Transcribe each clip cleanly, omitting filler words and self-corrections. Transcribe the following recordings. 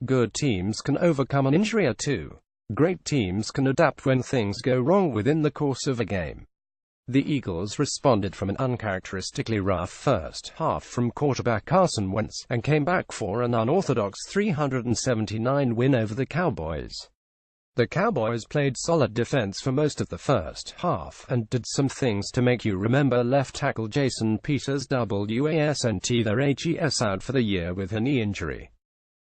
Good teams can overcome an injury or two. Great teams can adapt when things go wrong within the course of a game. The Eagles responded from an uncharacteristically rough first half from quarterback Carson Wentz, and came back for an unorthodox 379 win over the Cowboys. The Cowboys played solid defense for most of the first half, and did some things to make you remember left tackle Jason Peters wasn't their HES out for the year with a knee injury.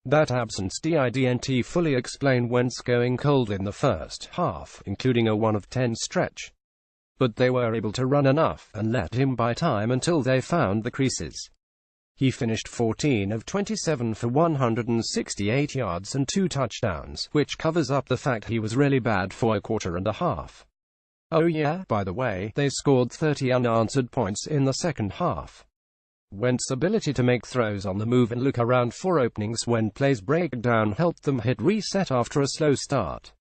That absence didn't fully explain Wentz going cold in the first half, including a 1-of-10 stretch. But they were able to run enough, and let him buy time until they found the creases. He finished 14 of 27 for 168 yards and 2 touchdowns, which covers up the fact he was really bad for a quarter and a half. Oh yeah, by the way, they scored 30 unanswered points in the second half. Wentz's ability to make throws on the move and look around for openings when plays break down helped them hit reset after a slow start.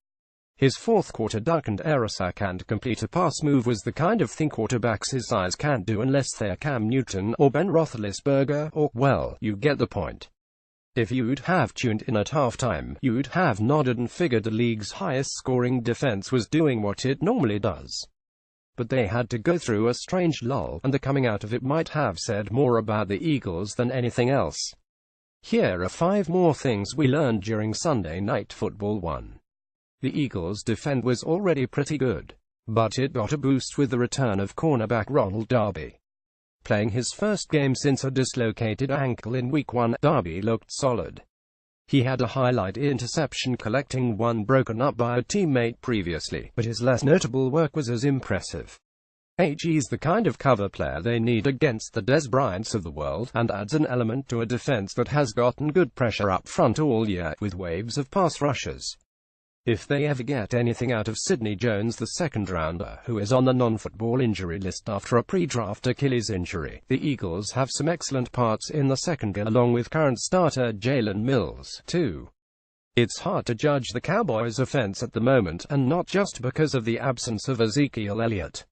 His fourth-quarter duck and air sack and complete a pass move was the kind of thing quarterbacks his size can't do unless they're Cam Newton or Ben Roethlisberger, or, well, you get the point. If you'd have tuned in at halftime, you'd have nodded and figured the league's highest-scoring defense was doing what it normally does. But they had to go through a strange lull, and the coming out of it might have said more about the Eagles than anything else. Here are 5 more things we learned during Sunday Night Football 1. The Eagles' defense was already pretty good, but it got a boost with the return of cornerback Ronald Darby. Playing his first game since a dislocated ankle in Week 1, Darby looked solid. He had a highlight interception collecting one broken up by a teammate previously, but his less notable work was as impressive. He's the kind of cover player they need against the Des Bryants of the world, and adds an element to a defense that has gotten good pressure up front all year, with waves of pass rushers. If they ever get anything out of Sidney Jones, the second-rounder, who is on the non-football injury list after a pre-draft Achilles injury, the Eagles have some excellent parts in the secondary along with current starter Jalen Mills, too. It's hard to judge the Cowboys' offense at the moment, and not just because of the absence of Ezekiel Elliott.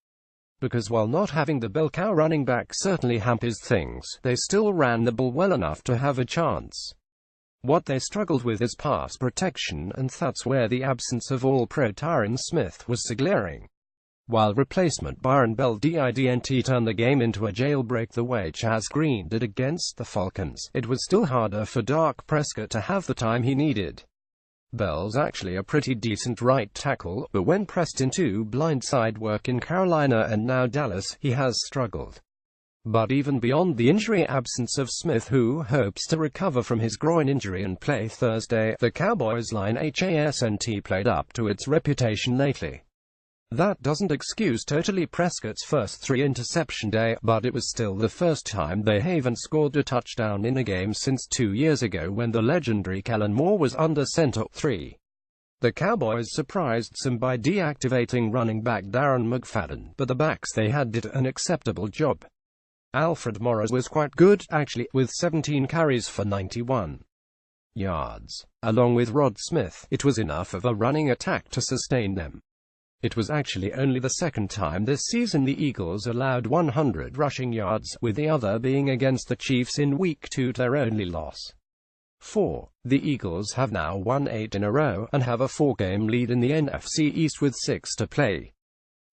Because while not having the bell cow running back certainly hampers things, they still ran the ball well enough to have a chance. What they struggled with is pass protection, and that's where the absence of All-Pro Tyron Smith was so glaring. While replacement Byron Bell didn't turn the game into a jailbreak the way Chaz Green did against the Falcons, it was still harder for Dak Prescott to have the time he needed. Bell's actually a pretty decent right tackle, but when pressed into blindside work in Carolina and now Dallas, he has struggled. But even beyond the injury absence of Smith, who hopes to recover from his groin injury and play Thursday, the Cowboys line hasn't played up to its reputation lately. That doesn't excuse totally Prescott's first 3-interception day, but it was still the first time they haven't scored a touchdown in a game since 2 years ago when the legendary Kellen Moore was under center 3. The Cowboys surprised some by deactivating running back Darren McFadden, but the backs they had did an acceptable job. Alfred Morris was quite good, actually, with 17 carries for 91 yards. Along with Rod Smith, it was enough of a running attack to sustain them. It was actually only the second time this season the Eagles allowed 100 rushing yards, with the other being against the Chiefs in Week 2, their only loss. 4. The Eagles have now won 8 in a row, and have a 4-game lead in the NFC East with 6 to play.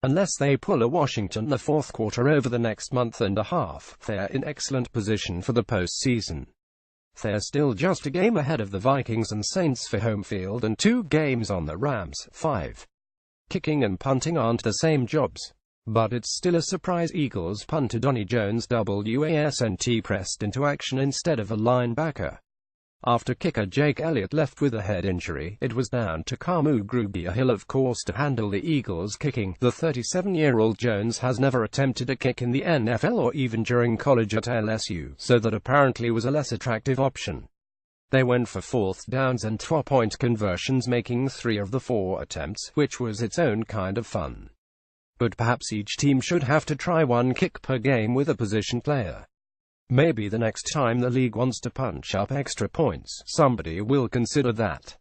Unless they pull a Washington the fourth quarter over the next month and a half, they're in excellent position for the postseason. They're still just a game ahead of the Vikings and Saints for home field and 2 games on the Rams. 5. Kicking and punting aren't the same jobs. But it's still a surprise Eagles punter Donnie Jones wasn't pressed into action instead of a linebacker. After kicker Jake Elliott left with a head injury, it was down to Kamu Grugier-Hill of course to handle the Eagles' kicking. The 37-year-old Jones has never attempted a kick in the NFL or even during college at LSU, so that apparently was a less attractive option. They went for 4th downs and 2-point conversions, making 3 of the 4 attempts, which was its own kind of fun. But perhaps each team should have to try 1 kick per game with a position player. Maybe the next time the league wants to punch up extra points, somebody will consider that.